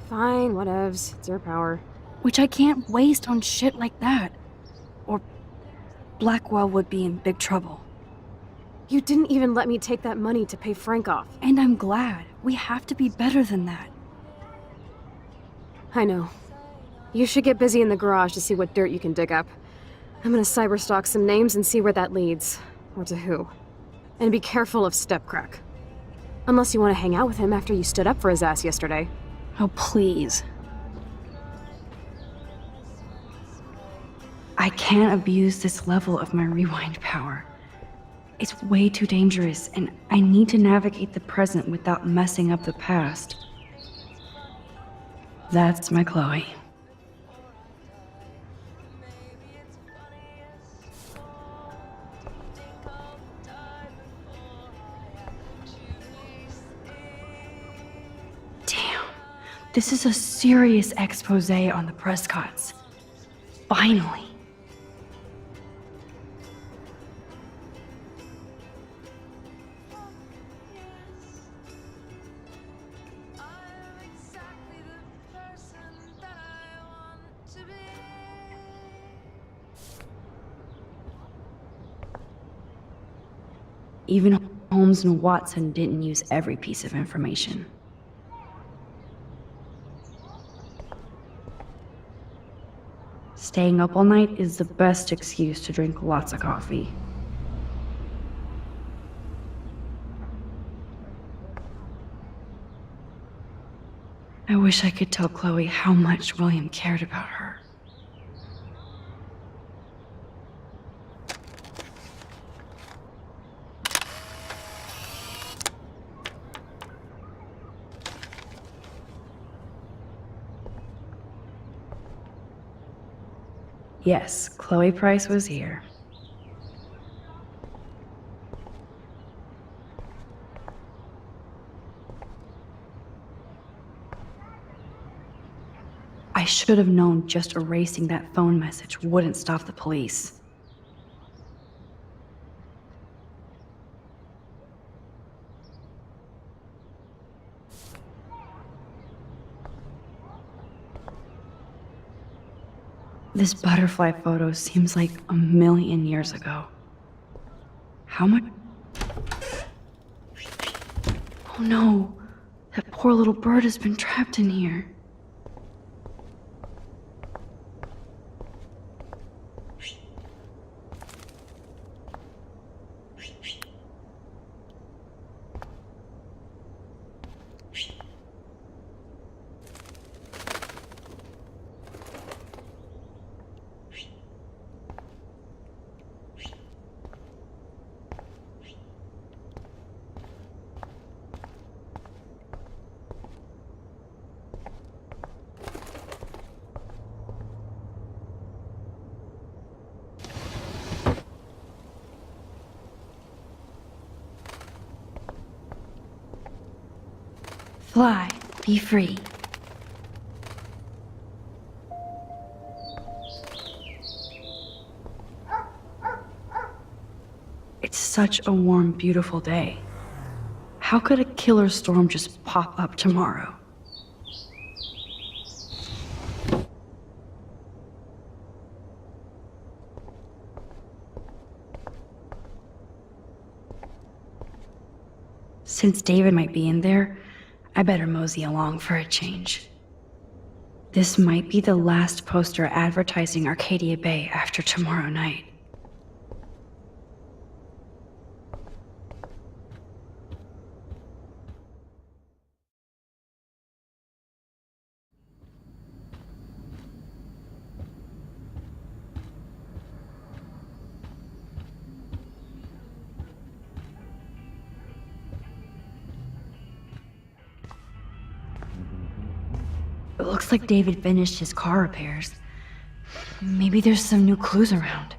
Fine, whatevs. It's your power. Which I can't waste on shit like that. Or Blackwell would be in big trouble. You didn't even let me take that money to pay Frank off. And I'm glad. We have to be better than that. I know. You should get busy in the garage to see what dirt you can dig up. I'm gonna cyberstalk some names and see where that leads. Or to who. And be careful of Stepcrack. Unless you want to hang out with him after you stood up for his ass yesterday. Oh, please. I can't abuse this level of my rewind power. It's way too dangerous, and I need to navigate the present without messing up the past. That's my Chloe. Damn, this is a serious expose on the Prescotts. Finally. Even Holmes and Watson didn't use every piece of information. Staying up all night is the best excuse to drink lots of coffee. I wish I could tell Chloe how much William cared about her. Yes, Chloe Price was here. I should have known just erasing that phone message wouldn't stop the police. This butterfly photo seems like a million years ago. How much? Oh no, that poor little bird has been trapped in here. Fly, be free. It's such a warm, beautiful day. How could a killer storm just pop up tomorrow? Since David might be in there, I better mosey along for a change. This might be the last poster advertising Arcadia Bay after tomorrow night. It looks like David finished his car repairs. Maybe there's some new clues around.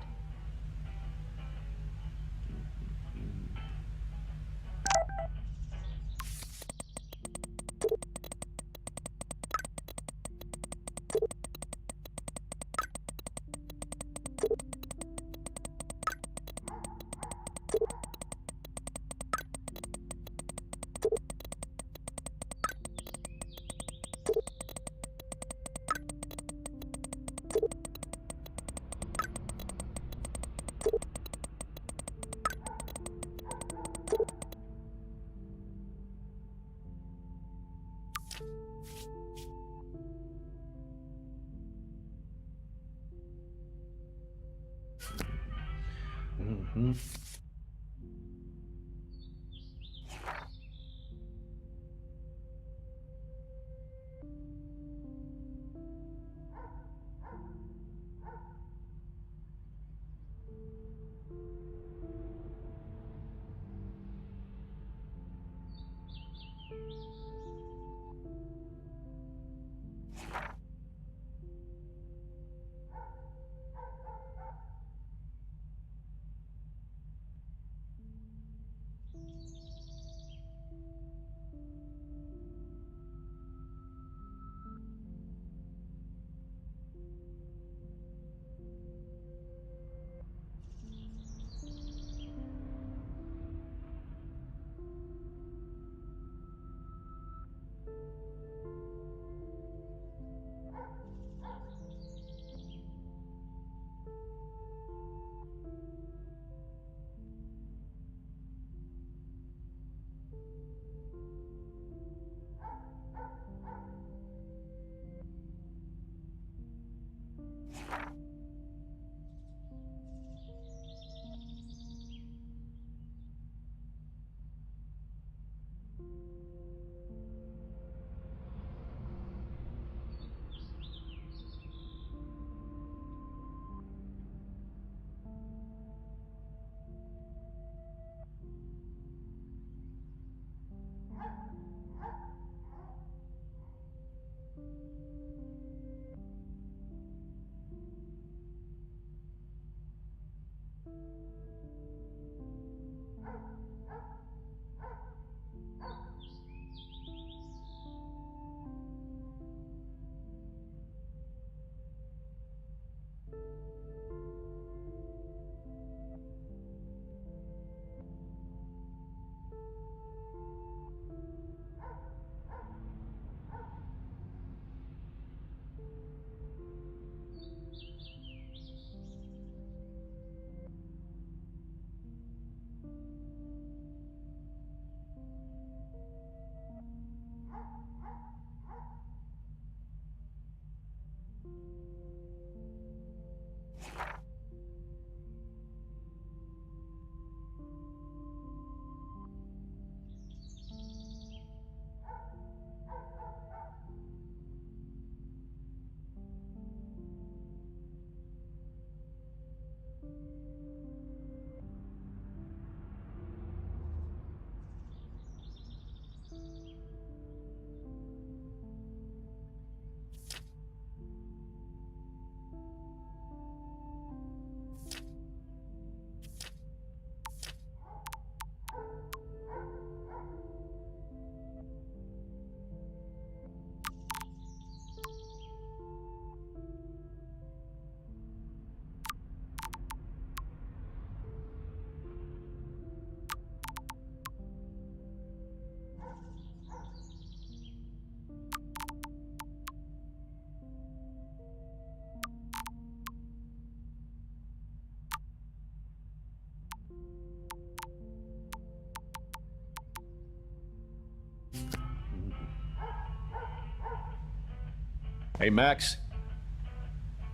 Hey, Max.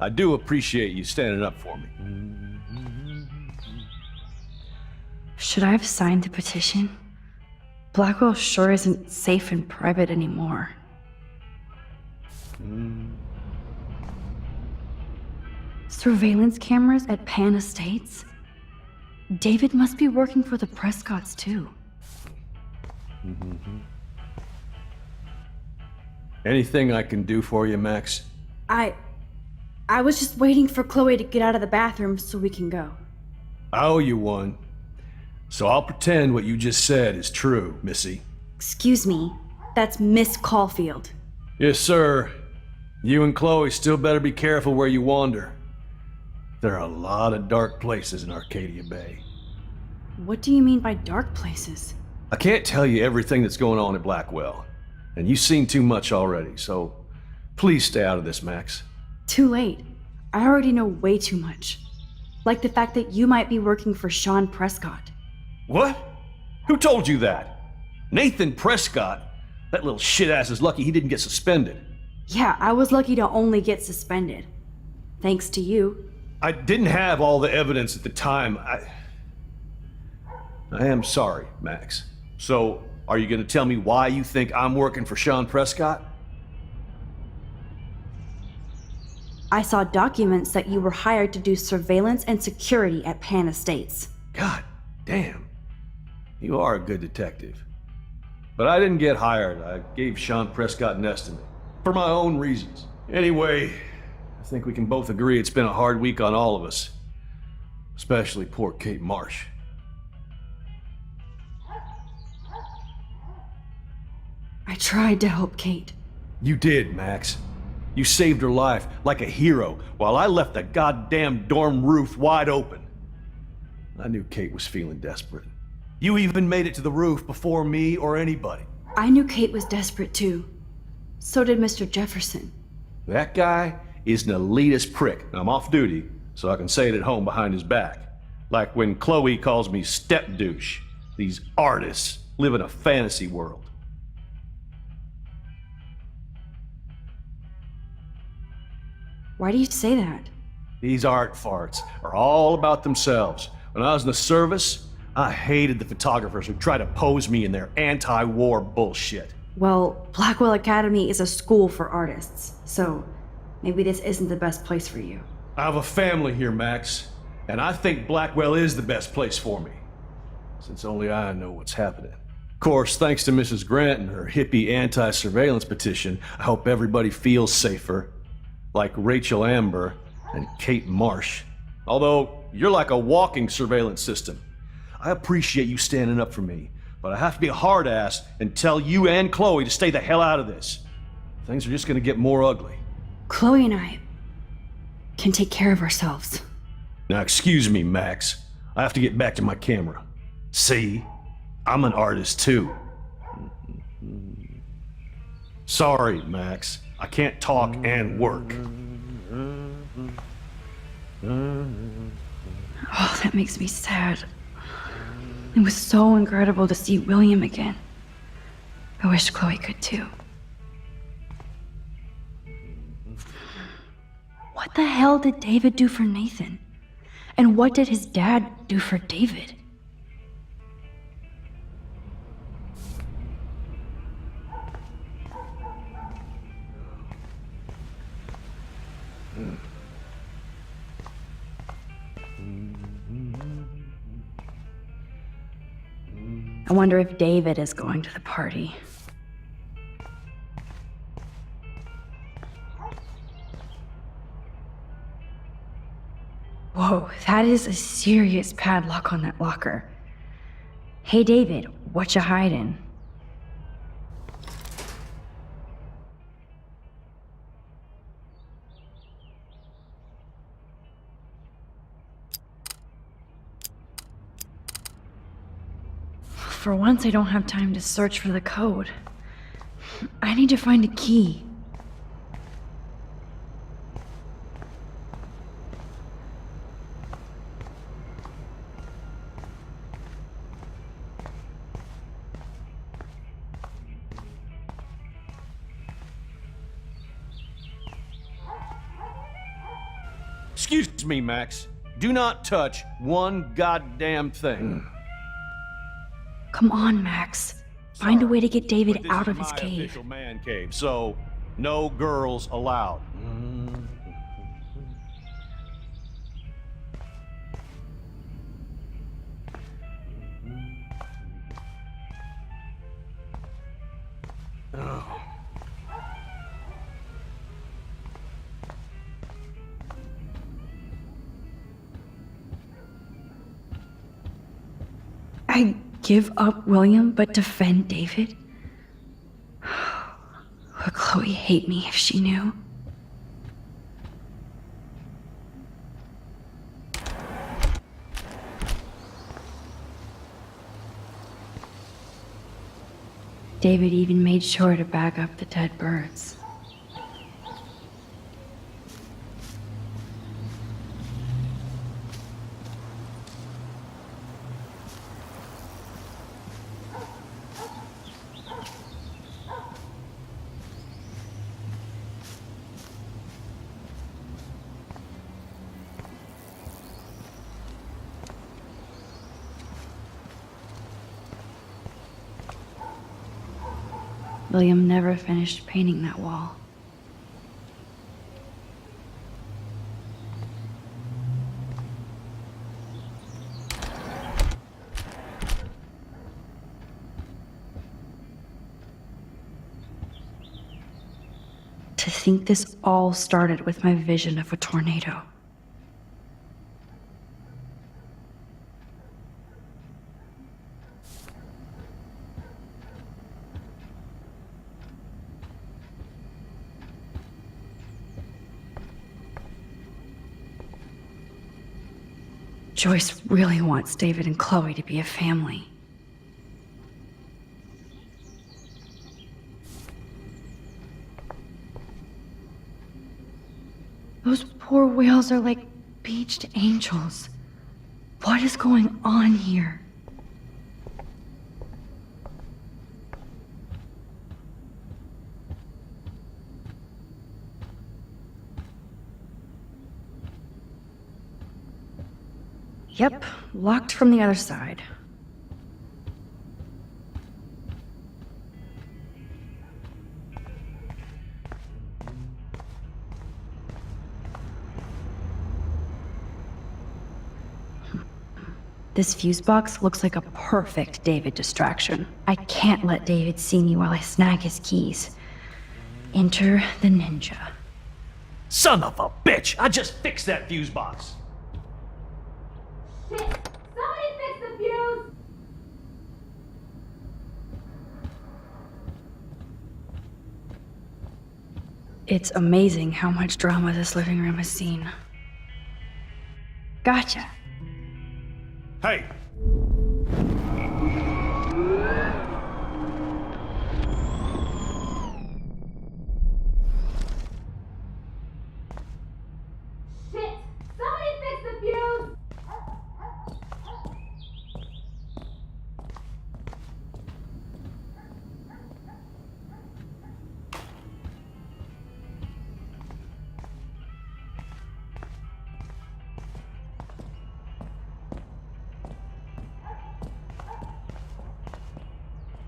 I do appreciate you standing up for me. Should I have signed the petition? Blackwell sure isn't safe and private anymore. Surveillance cameras at Pan Estates? David must be working for the Prescotts, too. Anything I can do for you, Max? I was just waiting for Chloe to get out of the bathroom so we can go. I owe you one. So I'll pretend what you just said is true, Missy. Excuse me, that's Miss Caulfield. Yes, sir. You and Chloe still better be careful where you wander. There are a lot of dark places in Arcadia Bay. What do you mean by dark places? I can't tell you everything that's going on at Blackwell, and you've seen too much already, so please stay out of this, Max. Too late. I already know way too much. Like the fact that you might be working for Sean Prescott. What? Who told you that? Nathan Prescott? That little shit-ass is lucky he didn't get suspended. Yeah, I was lucky to only get suspended. Thanks to you. I didn't have all the evidence at the time. I am sorry, Max. So, are you gonna tell me why you think I'm working for Sean Prescott? I saw documents that you were hired to do surveillance and security at Pan Estates. God damn. You are a good detective. But I didn't get hired. I gave Sean Prescott an estimate. For my own reasons. Anyway, I think we can both agree it's been a hard week on all of us. Especially poor Kate Marsh. I tried to help Kate. You did, Max. You saved her life like a hero while I left the goddamn dorm roof wide open. I knew Kate was feeling desperate. You even made it to the roof before me or anybody. I knew Kate was desperate too. So did Mr. Jefferson. That guy is an elitist prick, and I'm off duty, so I can say it at home behind his back. Like when Chloe calls me step douche. These artists live in a fantasy world. Why do you say that? These art farts are all about themselves. When I was in the service, I hated the photographers who try to pose me in their anti-war bullshit. Well, Blackwell Academy is a school for artists, so maybe this isn't the best place for you. I have a family here, Max, and I think Blackwell is the best place for me, since only I know what's happening. Of course, thanks to Mrs. Grant and her hippie anti-surveillance petition, I hope everybody feels safer, like Rachel Amber and Kate Marsh. Although, you're like a walking surveillance system. I appreciate you standing up for me, but I have to be a hard-ass and tell you and Chloe to stay the hell out of this. Things are just gonna get more ugly. Chloe and I can take care of ourselves. Now excuse me, Max. I have to get back to my camera. See? I'm an artist too. Sorry, Max. I can't talk and work. Oh, that makes me sad. It was so incredible to see William again. I wish Chloe could too. What the hell did David do for Nathan? And what did his dad do for David? I wonder if David is going to the party. Whoa, that is a serious padlock on that locker. Hey David, what you hiding? For once, I don't have time to search for the code. I need to find a key. Excuse me, Max. Do not touch one goddamn thing. Come on, Max. Find a way to get David But this out is of his my cave. official man cave, so no girls allowed. Oh. I give up William, but defend David? Would Chloe hate me if she knew? David even made sure to bag up the dead birds. William never finished painting that wall. To think this all started with my vision of a tornado. Joyce really wants David and Chloe to be a family. Those poor whales are like beached angels. What is going on here? Yep, locked from the other side. This fuse box looks like a perfect David distraction. I can't let David see me while I snag his keys. Enter the ninja. Son of a bitch! I just fixed that fuse box. Shit! Somebody fix the fuse! It's amazing how much drama this living room has seen. Gotcha. Hey! Shit! Somebody fix the fuse!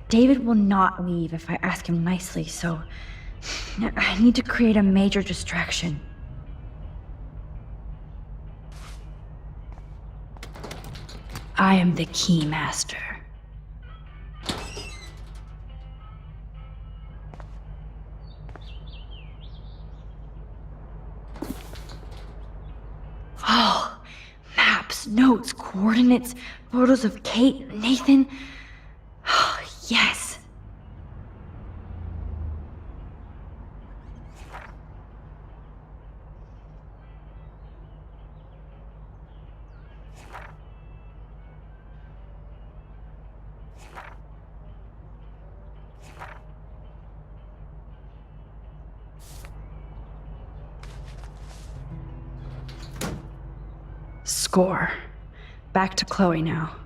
David will not leave if I ask him nicely, so I need to create a major distraction. I am the key master. Oh, maps, notes, coordinates, photos of Kate, Nathan. Yes. Score. Back to Chloe now.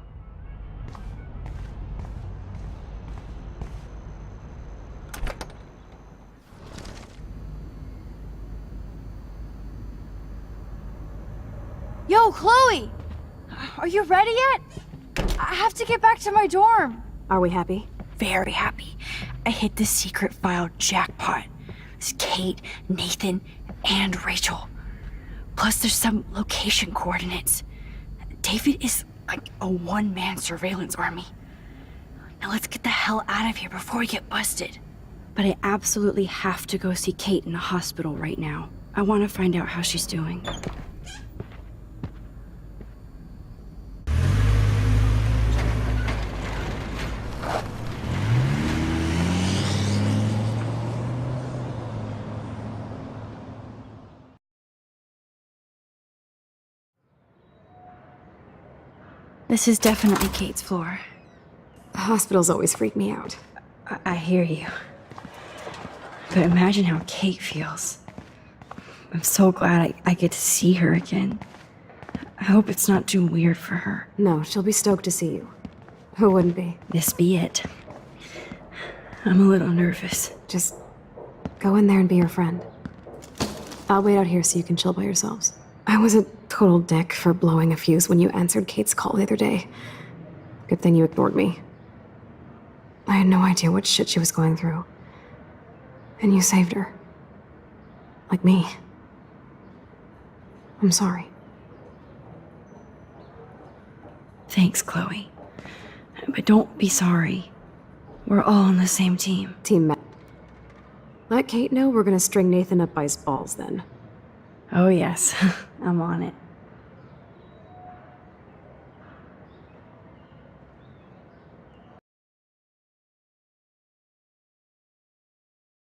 Yo, Chloe! Are you ready yet? I have to get back to my dorm. Are we happy? Very happy. I hit the secret file jackpot. It's Kate, Nathan, and Rachel. Plus there's some location coordinates. David is like a one-man surveillance army. Now let's get the hell out of here before we get busted. But I absolutely have to go see Kate in the hospital right now. I want to find out how she's doing. This is definitely Kate's floor. Hospitals always freak me out. I hear you. But imagine how Kate feels. I'm so glad I get to see her again. I hope it's not too weird for her. No, she'll be stoked to see you. Who wouldn't be? This be it. I'm a little nervous. Just go in there and be your friend. I'll wait out here so you can chill by yourselves. I was a total dick for blowing a fuse when you answered Kate's call the other day. Good thing you ignored me. I had no idea what shit she was going through. And you saved her. Like me. I'm sorry. Thanks, Chloe. But don't be sorry. We're all on the same team. Team Matt. Let Kate know we're gonna string Nathan up by his balls then. Oh yes, I'm on it.